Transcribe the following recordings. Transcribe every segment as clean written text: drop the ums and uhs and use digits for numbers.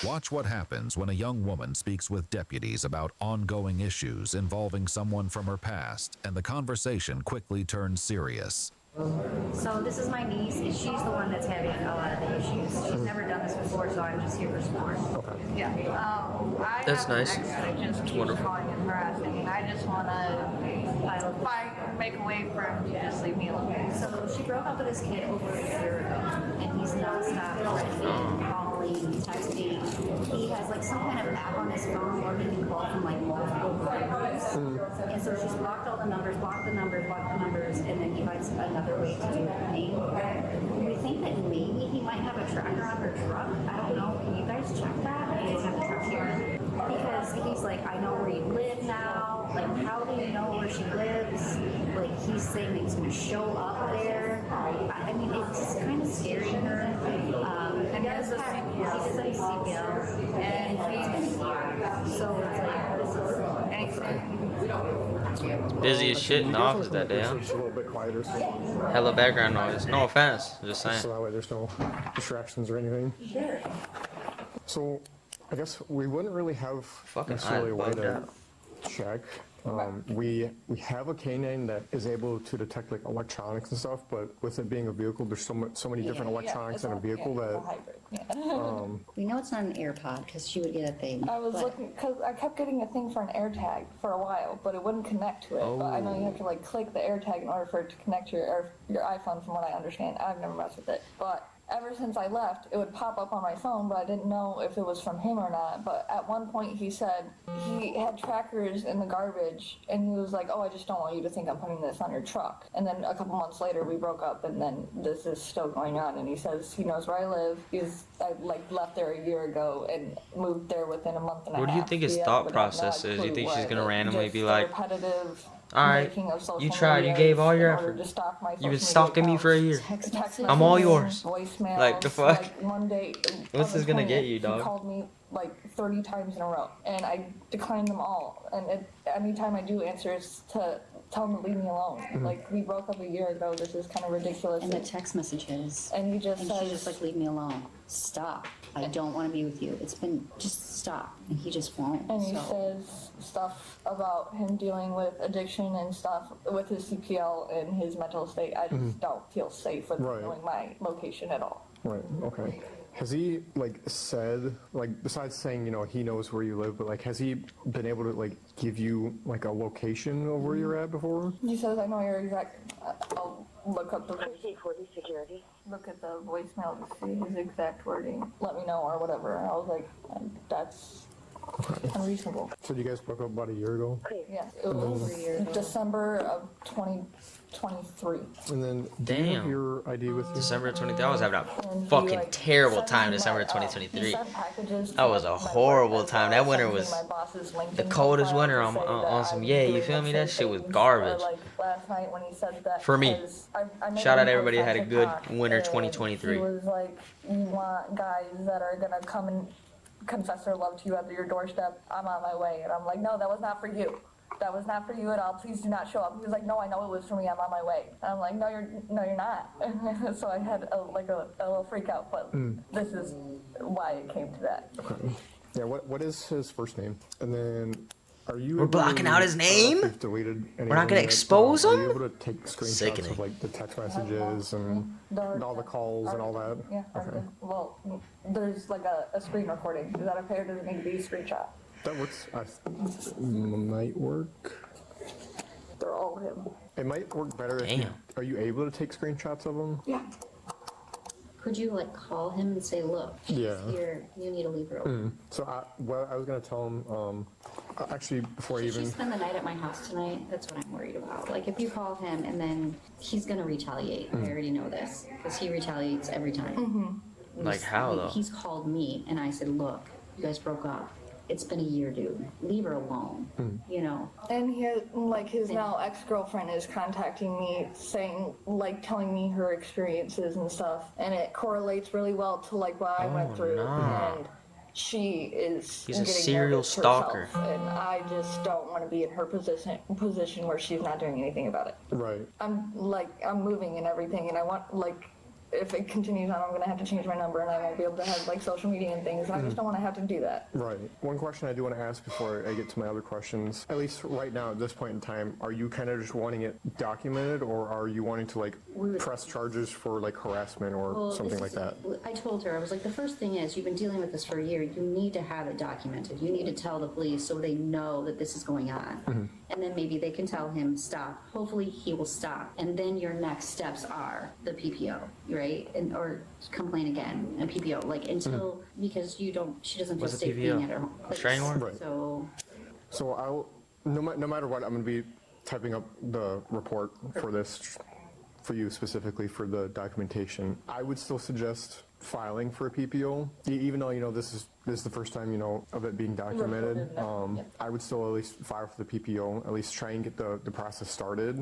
Watch what happens when a young woman speaks with deputies about ongoing issues involving someone from her past, and the conversation quickly turns serious. So this is my niece, and she's the one that's having a lot of the issues. She's never done this before, so I'm just here for support. Yeah. I That's have nice. an ex that just keeps Wonderful. calling and harassing me, and I just want to make a way for him to just leave me alone. So she broke up with this kid over a year ago, and he's nonstop texting, calling, texting. He has like some kind of app on his phone where he can call from like multiple numbers. And so she's blocked all the numbers, blocked the numbers, and then he finds another way to do it. We think that maybe he might have a tracker on her truck. I don't know. Can you guys check that? You guys have the truck here? Because he's like, I know where you live now. Like, how do you know where she lives? Like, he's saying that he's going to show up there. I mean, it's just kind of scary her. And he has a CPL. He does have a CPL. And he's been here. So it's like, this is Busy as shit in the office that day, huh? It's a little bit quieter, so Hella background noise. No offense, just saying. that way there's no distractions or anything. Sure. So I guess we wouldn't really have Fucking necessarily a way bugged to out. check. We have a canine that is able to detect like electronics and stuff, but with it being a vehicle, there's so many different electronics in a vehicle that We know it's not an AirPod because she would get a thing. I was but- looking because I kept getting a thing for an AirTag for a while, but it wouldn't connect to it. But I know you have to like click the AirTag in order for it to connect to your iPhone, from what I understand. I've never messed with it, but ever since I left, it would pop up on my phone, but I didn't know if it was from him or not. But at one point, he said he had trackers in the garbage, and he was like, "Oh, I just don't want you to think I'm putting this on your truck." And then a couple months later, we broke up, and then this is still going on. And he says he knows where I live. I like left there a year ago and moved there within a month and a half. What do you think his He thought would have no process is? You clue think where she's I gonna live. randomly Just be the like, repetitive "All right, making of social you tried, you medias gave all your in order effort. to stalk my You've been social stalking media me for a year. accounts. Text I'm all messages, yours." Voicemails. Like, the fuck? Like one day, What's on this gonna the get you, 20th, dog? He called me like 30 times in a row, and I declined them all. And anytime I do answer, it's to tell him to leave me alone. Like, we broke up a year ago. This is kind of ridiculous. And the text messages. And he just And says, she's just like, leave me alone. Stop. I don't want to be with you. It's been, just stop. And he just won't. and he So, says stuff about him dealing with addiction and stuff with his CPL and his mental state. I just don't feel safe with Right. knowing my location at all. right. Okay. Has he like said like besides saying he knows where you live, but like has he been able to like give you like a location of where you're at before? He says, I know your exact. I'll look up the security. look at the voicemail to see his exact wording. Let me know or whatever. And I was like, that's unreasonable. So you guys broke up about a year ago, Yeah, it was December of 2023. and then do you have Damn. your ID with you? December 23. I was having And a he, fucking like, terrible sent time me December my, 2023. he sent packages That was to a my work horrible as time. well. That winter Sent me was my boss's LinkedIn the coldest profile winter to on- say on that some- I'm yeah, you doing feel me? unsafe That shit was things. garbage. Or, like last night when he said that. For me. because I made Shout out a everybody post that on had a good TikTok, winter and 2023. He was like, you want guys that are gonna come and confess their love to you at your doorstep. I'm on my way. And I'm like, no, that was not for you. That was not for you at all. Please do not show up. He was like, no, I know it was for me. I'm on my way. And I'm like, no, you're not. So I had a little freak out, but this is why it came to that. Okay. Yeah. What is his first name? And then are you? We're able blocking to- out his I don't know if name? you've deleted any We're not of gonna them yet. expose Are him? you able to take screenshots Sickening. of like the text messages and all the calls and all that? Yeah. Okay. Well, there's like a screen recording. Is that okay, or does it need to be a screenshot? That works. Might work. They're all him. It might work better if you, Damn. are you able to take screenshots of them? Yeah. could you like call him and say, look, Yeah. here, you need to leave her alone. So I was gonna tell him. Actually, before I Should she even. spend the night at my house tonight? That's what I'm worried about. Like, if you call him and then he's gonna retaliate. I already know this because he retaliates every time. Like how, though? He's called me and I said, look, you guys broke up. It's been a year, dude. Leave her alone. You know. And his now ex-girlfriend is contacting me saying, like, telling me her experiences and stuff. And it correlates really well to, like, what I went through. no. And she is He's a getting serial nervous herself, stalker. and I just don't want to be in her position where she's not doing anything about it. Right. I'm moving and everything, and I want, like, if it continues on, I'm gonna have to change my number and I won't be able to have like social media and things. And I just don't want to have to do that. Right. One question I do want to ask before I get to my other questions, at least right now at this point in time, are you kind of just wanting it documented, or are you wanting to like press charges for like harassment or something like that? I told her, I was like, the first thing is, you've been dealing with this for a year. You need to have it documented. You need to tell the police so they know that this is going on. And then maybe they can tell him, stop. Hopefully he will stop. And then your next steps are the PPO, right? And or complain again, and PPO, like until, because she doesn't feel What's a safe PPO? being at her place. Restraining order? Right. So I'll, no matter what, I'm going to be typing up the report for this, for you specifically for the documentation. I would still suggest filing for a PPO, even though, you know, this is the first time, you know, of it being documented. I would still at least file for the PPO, at least try and get the process started.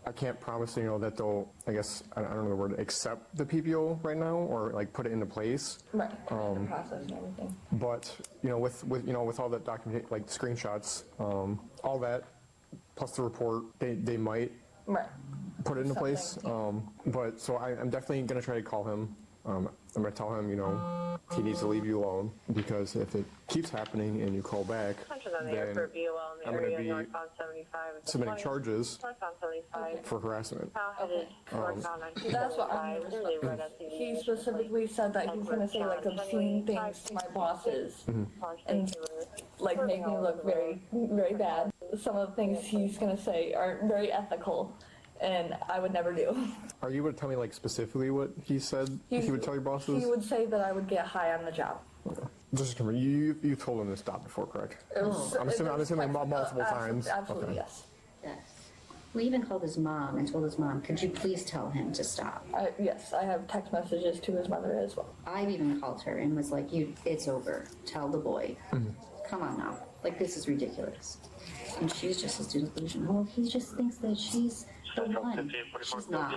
I can't promise, you know, that they'll, I guess, I don't know the word, accept the PPO right now, or like put it into place. Right. The process and everything. But, you know, with all that document, like screenshots, all that, plus the report, they might put it into place. But so I'm definitely going to try to call him. I'm going to tell him, you know, he needs to leave you alone, because if it keeps happening and you call back, then I'm going to be submitting charges for harassment. That's what I'm gonna say. He specifically said that he's gonna say like obscene things to my bosses and like make me look very, very bad. Some of the things he's gonna say are very ethical, and I would never do. Are you able to tell me like specifically what he said he would tell your bosses? He would say that I would get high on the job. Just come you told him to stop before, correct? I'm assuming multiple times. Absolutely, Okay. yes. yes. We even called his mom and told his mom, could you please tell him to stop? Yes, I have text messages to his mother as well. I've even called her and was like, it's over. Tell the boy. Come on now. Like, this is ridiculous. And she's just as delusional. He just thinks that she's the one. She's not.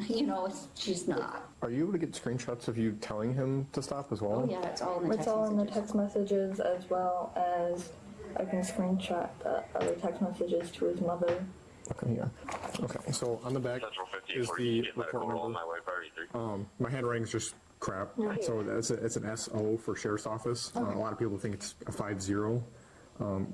You know, she's not. Are you able to get screenshots of you telling him to stop as well? Oh, yeah, it's all in the text It's all in the messages. text messages, as well as I can screenshot the other text messages to his mother. Okay, yeah. Okay, so on the back is the report number. My handwriting's just crap, so it's an SO for Sheriff's Office. A lot of people think it's a 50,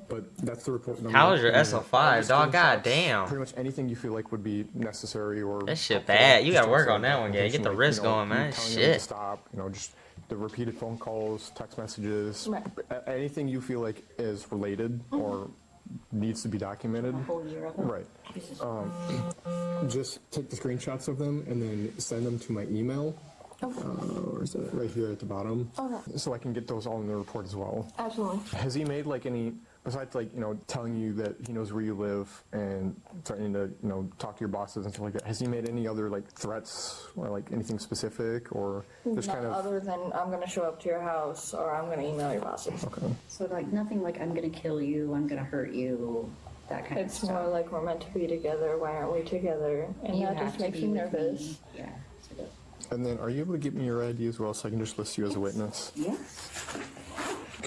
but that's the report number. How is your And SO5, dog? screenshots, God damn. Pretty much anything you feel like would be necessary or That shit helpful, bad. You just gotta work also on that one, yeah. Get the like, wrist you know, going, man. you telling him to Shit. stop, you know, just the repeated phone calls, text messages, Right. anything you feel like is related or needs to be documented. A whole year of it. Right. Just take the screenshots of them and then send them to my email. Or is it right here at the bottom? Okay. So I can get those all in the report as well. Absolutely. Has he made like any, besides like, you know, telling you that he knows where you live and threatening to, you know, talk to your bosses and stuff like that, has he made any other like threats or like anything specific, or just Not kind of? other than I'm gonna show up to your house or I'm gonna email your bosses. Okay. So, like, nothing like, I'm going to kill you, I'm going to hurt you, that kind of It's stuff. more like we're meant to be together. Why aren't we together? And You that have just to makes be me with nervous. me. Yeah. So And then are you able to get me your ID as well so I can just list you as a witness? yes.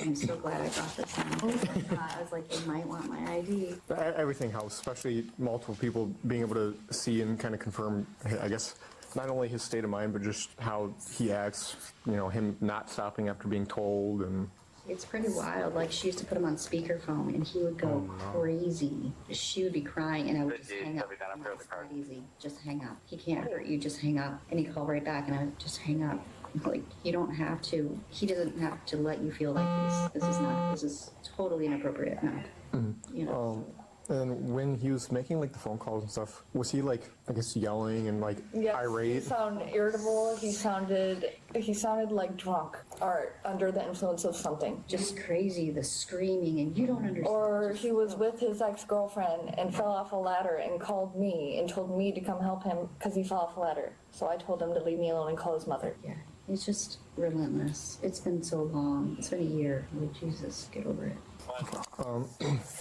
I'm so glad I got this one. I was like, they might want my ID. Everything helps, especially multiple people being able to see and kind of confirm, I guess, not only his state of mind, but just how he acts, you know, him not stopping after being told. And It's pretty wild. Like, she used to put him on speakerphone, and he would go crazy. She would be crying, and I would just hang up. And that was that easy. Just hang up. He can't hurt you. Just hang up. And he'd call right back, and I would just hang up. Like, you don't have to. He doesn't have to let you feel like this. This is not. This is totally inappropriate. No. You know. and when he was making like the phone calls and stuff, was he like, I guess, yelling and like Yes, he irate? sounded irritable. He sounded like drunk or under the influence of something. Just crazy. The screaming, and you don't understand. Or he was with his ex-girlfriend and fell off a ladder and called me and told me to come help him because he fell off a ladder. So I told him to leave me alone and call his mother. Yeah. He's just relentless. It's been so long. It's been a year. Like, Jesus, get over it.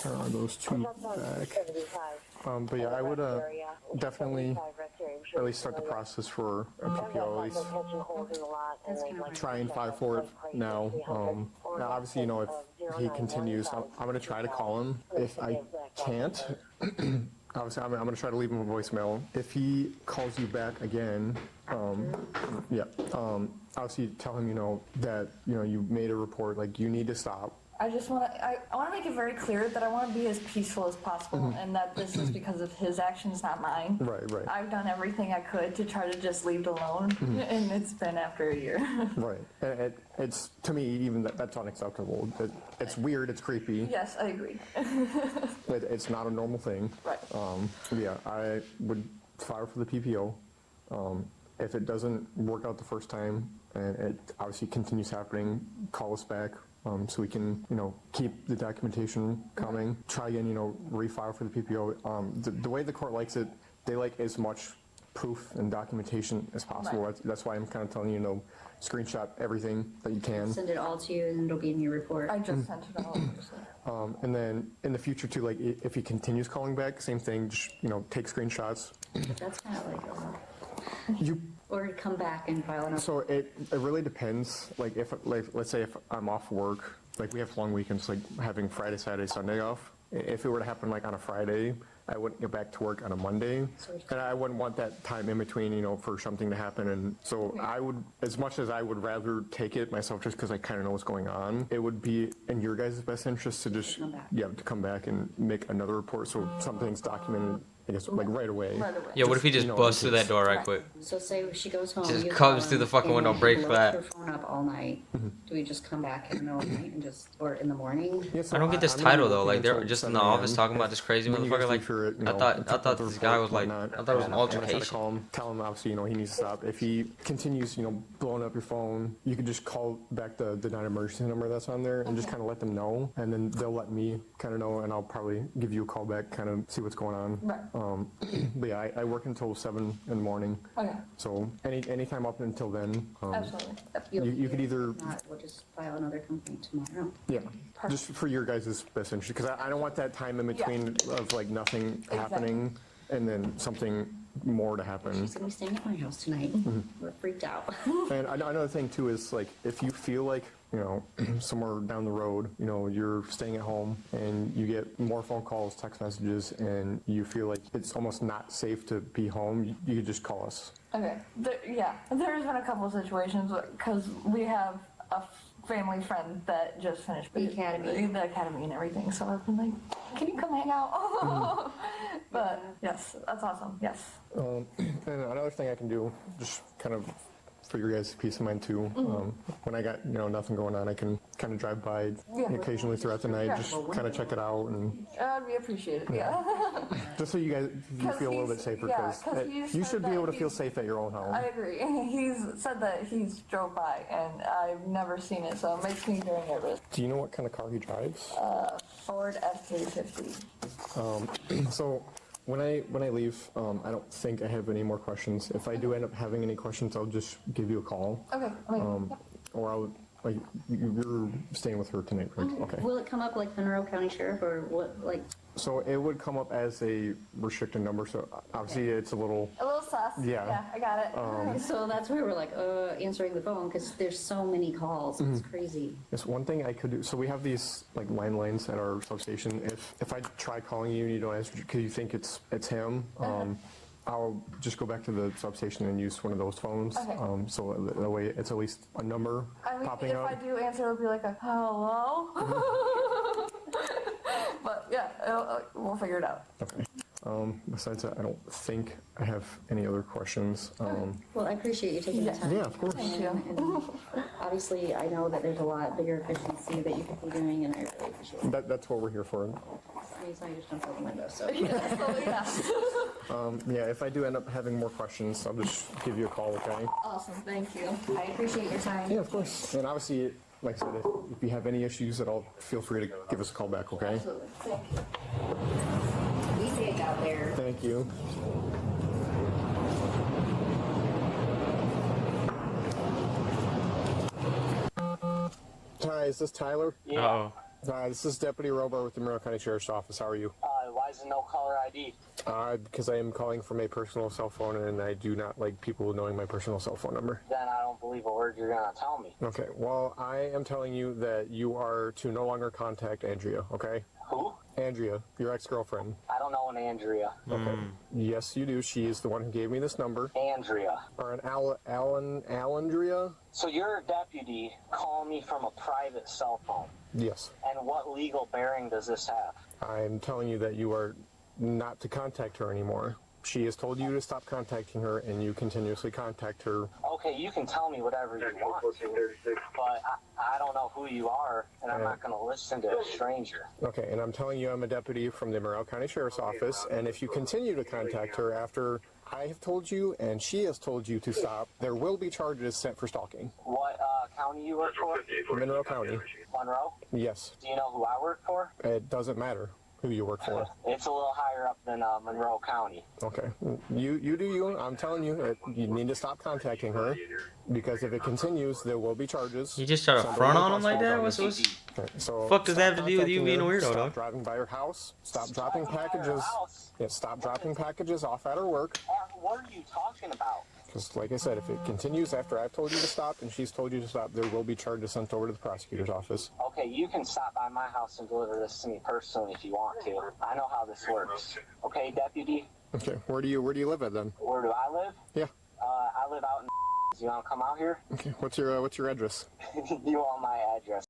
Here are those two back. But yeah, I would definitely at least start the process for a PPO, at least That's kind of try and file for it now. Now, obviously, you know, if he continues, I'm going to try to call him. If I can't, obviously, I'm going to try to leave him a voicemail. If he calls you back again, Yeah. Obviously, tell him, that, you made a report, like, you need to stop. I just want to, I want to make it very clear that I want to be as peaceful as possible and that this is because of his actions, not mine. Right. I've done everything I could to try to just leave it alone, and it's been after a year. Right. And it's, to me, even that's unacceptable. It's weird, it's creepy. Yes, I agree. It's not a normal thing. Right. Yeah, I would file for the PPO. If it doesn't work out the first time and it obviously continues happening, call us back. So we can, keep the documentation coming. Try again, refile for the PPO. The way the court likes it, they like as much proof and documentation as possible. Right. That's why I'm kind of telling you, screenshot everything that you can. Send it all to you, and it'll be in your report. I just sent it all. So. And then in the future too, like if he continues calling back, same thing. Just take screenshots. That's kind of like You. or come back and file another. So it really depends. Like let's say if I'm off work, like we have long weekends, like having Friday, Saturday, Sunday off. If it were to happen like on a Friday, I wouldn't get back to work on a Monday, and I wouldn't want that time in between, for something to happen. And so I would, as much as I would rather take it myself, just because I kind of know what's going on, it would be in your guys' best interest to just to come back and make another report so something's documented. I guess like right away. Yeah, what if he just busts through that door right quick? So say she goes home. Just you comes call through the him, fucking and window, he breaks blows that. her phone up all night. Do we just come back in the middle of the night and or in the morning? Yeah, so I don't get this I'm gonna be title though. working Like they're until just in the 7 a.m. office talking about this crazy When you motherfucker. guys Like leave for it, I thought this guy was like I thought it was an I had to altercation. call him, tell him obviously, he needs to stop. If he continues, blowing up your phone, you could just call back the non-emergency number that's on there and just kind of let them know, and then they'll let me kind of know, and I'll probably give you a call back, kind of see what's going on. Right. But yeah, I work until 7 in the morning. Okay. So any time up until then. Absolutely. You could either. Not, we'll just file another complaint tomorrow. Yeah, just for your guys' best interest, because I don't want that time in between of like nothing happening and then something more to happen. She's gonna be staying at my house tonight. We're freaked out. And another thing too is like if you feel like somewhere down the road, you're staying at home and you get more phone calls, text messages, and you feel like it's almost not safe to be home, you could just call us. Okay. There's been a couple of situations because we have a family friend that just finished The academy. the academy and everything. So I've been like, can you come hang out? But yes, that's awesome. Yes. And another thing I can do, just kind of for your guys' peace of mind too, when I got nothing going on, I can kind of drive by occasionally throughout the night, just kind of check it out, and That'd be appreciated. Yeah. just so you guys feel a little bit safer, because you should be able to feel safe at your own home. I agree. He's said that he's drove by, and I've never seen it, so it makes me very nervous. Do you know what kind of car he drives? Ford F-350. So when I leave, I don't think I have any more questions. If I do end up having any questions, I'll just give you a call. Okay. Or I'll, like, you're staying with her tonight, right? Okay. Will it come up like Monroe County Sheriff or what? Like So it would come up as a restricted number, so obviously it's a little. A little sus. Yeah. Yeah, I got it. so that's why we're like answering the phone because there's so many calls. It's crazy. It's one thing I could do. So we have these like landlines at our substation. If I try calling you and you don't answer because you think it's him, I'll just go back to the substation and use one of those phones. Okay. So that way it's at least a number popping if up. I do answer, it'll be like a hello. But yeah, we'll figure it out. Okay. Besides that, I don't think I have any other questions. Well, I appreciate you taking the time. Yeah, of course. Thank you. And obviously, I know that there's a lot bigger efficiency that you could be doing, and I really appreciate it. That's what we're here for. It's not just jump out the window, so. Yeah, if I do end up having more questions, I'll just give you a call, okay? Awesome. Thank you. I appreciate your time. Yeah, of course. And obviously, like I said, if you have any issues at all, feel free to give us a call back, okay? Absolutely. Thank you. Be big out there. Thank you. Hi, is this Tyler? Oh. Hi, this is Deputy Robar with the Monroe County Sheriff's Office. How are you? Why is it no caller ID? Because I am calling from a personal cell phone, and I do not like people knowing my personal cell phone number. Then I don't believe a word you're gonna tell me. Okay, well, I am telling you that you are to no longer contact Andrea, okay? Who? Andrea, your ex-girlfriend. I don't know an Andrea. Okay. Yes, you do. She is the one who gave me this number. Andrea. Or an Alandria? So you're a deputy calling me from a private cell phone. Yes. And what legal bearing does this have? I'm telling you that you are not to contact her anymore. She has told you to stop contacting her, and you continuously contact her. Okay, you can tell me whatever you want to, but I don't know who you are, and I'm not going to listen to a stranger. Okay, and I'm telling you I'm a deputy from the Monroe County Sheriff's Office, and if you continue to contact her after I have told you and she has told you to stop, there will be charges set for stalking. What county you work for? Monroe County. Monroe? Yes. Do you know who I work for? It doesn't matter who you work for. It's a little higher up than Monroe County. Okay. You do you. I'm telling you, you need to stop contacting her, because if it continues, there will be charges. You just try to front on him like that? What's Okay, so fuck does that have to do with you being a weirdo, Stop dog? driving by her house. Stop dropping packages. house? Yeah, stop dropping packages off at her work. What are you talking about? Because, like I said, if it continues after I've told you to stop and she's told you to stop, there will be charges sent over to the prosecutor's office. Okay, you can stop by my house and deliver this to me personally if you want to. I know how this works. Okay, deputy? Okay, where do you live at then? Where do I live? Yeah. I live out in. You want to come out here? Okay, what's your address? You want my address?